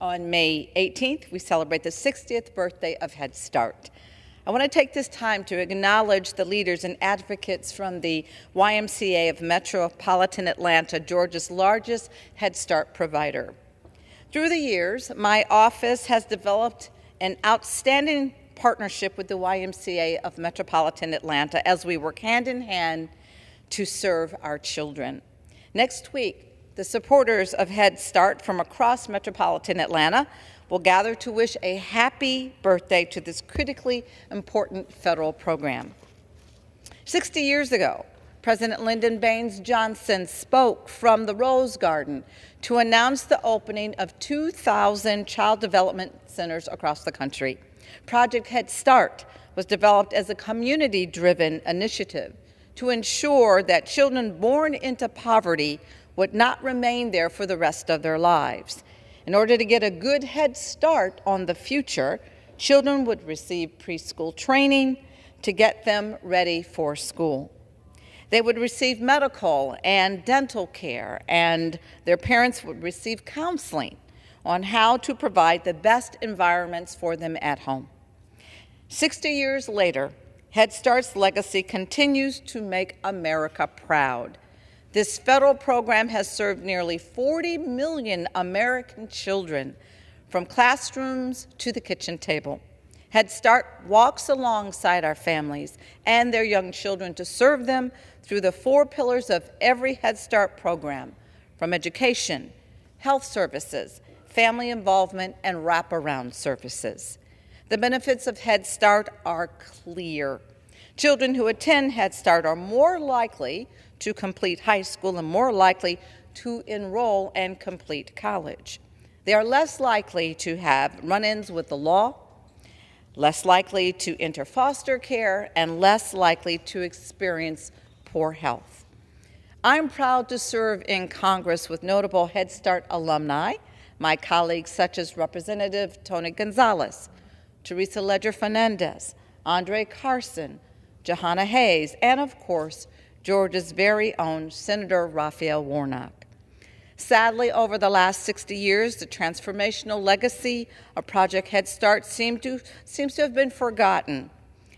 On May 18th, we celebrate the 60th birthday of Head Start. I want to take this time to acknowledge the leaders and advocates from the YMCA of Metro Atlanta, Georgia's largest Head Start provider. Through the years, my office has developed an outstanding partnership with the YMCA of Metropolitan Atlanta as we work hand in hand to serve our children. Next week, the supporters of Head Start from across Metropolitan Atlanta will gather to wish a happy birthday to this critically important federal program. 60 years ago, President Lyndon Baines Johnson spoke from the Rose Garden to announce the opening of 2,000 child development centers across the country. Project Head Start was developed as a community-driven initiative to ensure that children born into poverty would not remain there for the rest of their lives. In order to get a good head start on the future, children would receive preschool training to get them ready for school. They would receive medical and dental care, and their parents would receive counseling on how to provide the best environments for them at home. 60 years later, Head Start's legacy continues to make America proud. This federal program has served nearly 40 million American children, from classrooms to the kitchen table. Head Start walks alongside our families and their young children to serve them through the 4 pillars of every Head Start program, from education, health services, family involvement, and wraparound services. The benefits of Head Start are clear. Children who attend Head Start are more likely to complete high school and more likely to enroll and complete college. They are less likely to have run-ins with the law, less likely to enter foster care, and less likely to experience poor health. I'm proud to serve in Congress with notable Head Start alumni, my colleagues such as Representative Tony Gonzalez, Teresa Ledger-Fernandez, Andre Carson, Johanna Hayes, and of course, Georgia's very own Senator Raphael Warnock. Sadly, over the last 60 years, the transformational legacy of Project Head Start seems to have been forgotten,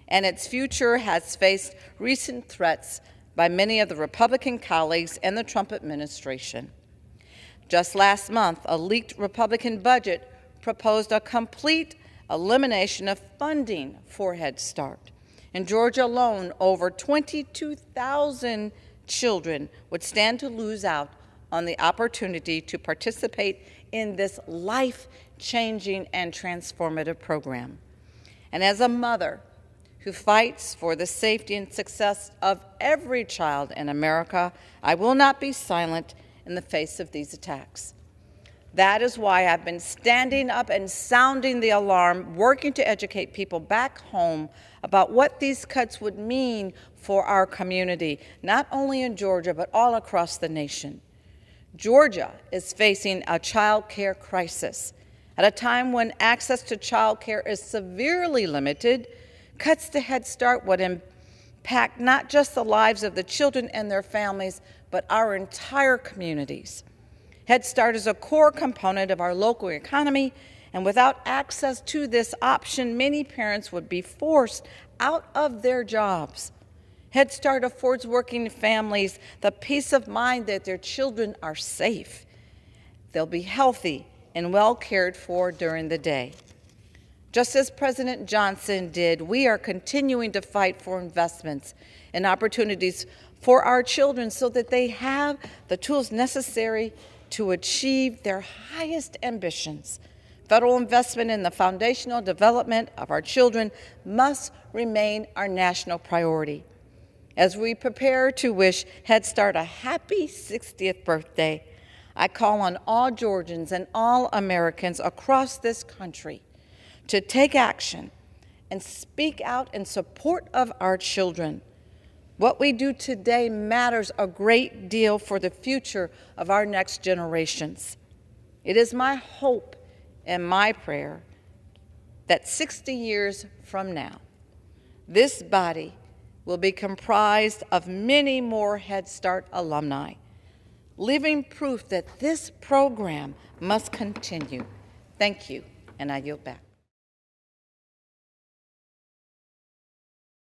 and its future has faced recent threats by many of the Republican colleagues and the Trump administration. Just last month, a leaked Republican budget proposed a complete elimination of funding for Head Start. In Georgia alone, over 22,000 children would stand to lose out on the opportunity to participate in this life-changing and transformative program. And as a mother who fights for the safety and success of every child in America, I will not be silent in the face of these attacks. That is why I've been standing up and sounding the alarm, working to educate people back home about what these cuts would mean for our community, not only in Georgia, but all across the nation. Georgia is facing a child care crisis. At a time when access to child care is severely limited, cuts to Head Start would impact not just the lives of the children and their families, but our entire communities. Head Start is a core component of our local economy, and without access to this option, many parents would be forced out of their jobs. Head Start affords working families the peace of mind that their children are safe. They'll be healthy and well cared for during the day. Just as President Johnson did, we are continuing to fight for investments and opportunities for our children so that they have the tools necessary to achieve their highest ambitions. Federal investment in the foundational development of our children must remain our national priority. As we prepare to wish Head Start a happy 60th birthday, I call on all Georgians and all Americans across this country to take action and speak out in support of our children. What we do today matters a great deal for the future of our next generations. It is my hope and my prayer that 60 years from now, this body will be comprised of many more Head Start alumni, living proof that this program must continue. Thank you, and I yield back.